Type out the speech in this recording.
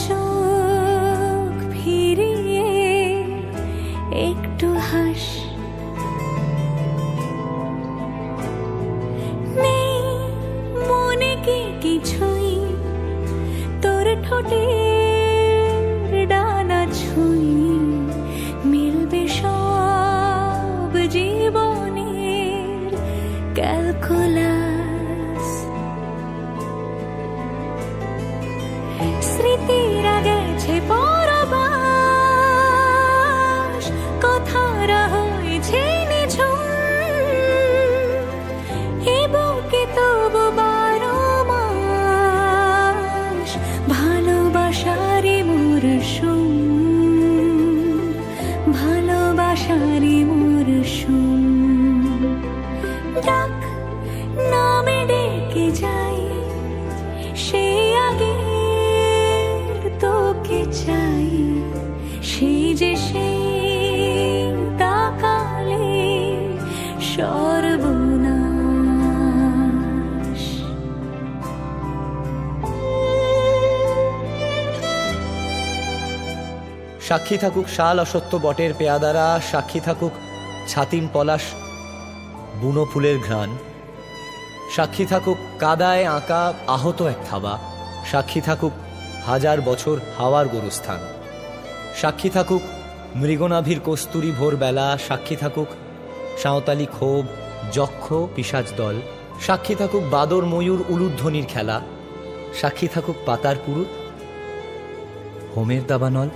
চোখ ফিরিয়ে একটু হাস, নেই মনে কি কিছুই, তোর ঠোঁটের ডানা ছুঁই, মিলবে সব জীবনের ক্যালকুলাস। স্মৃতিরা গেছে পরবাস, কথারা হয়েছে নিঝুম, এ বুকে তবু 12 মাস ভালোবাসারই মরশুম, ভালোবাসারই মরশুম। ডাক নামে ডেকে যাই, সে আগে তোকে চাই, সেই যে সেই তাকালে সর্বনাশ। সাক্ষী থাকুক শাল অসত্য বটের পেয়াদারা, সাক্ষী থাকুক ছাতিম পলাশ বুনো ফুলের ঘ্রাণ, সাক্ষী থাকুক কাদায় আঁকা আহত এক থাবা, সাক্ষী থাকুক হাজার বছর হাওয়ার গোরস্থান, সাক্ষী থাকুক মৃগনাভির কস্তুরী ভোরবেলা, সাক্ষী থাকুক সাঁওতালি ক্ষোভ যক্ষ পিশাচ দল, সাক্ষী থাকুক বাদর ময়ূর উলুধ্বনির খেলা, সাক্ষী থাকুক পাতার পুরুত হোমের দাবানল।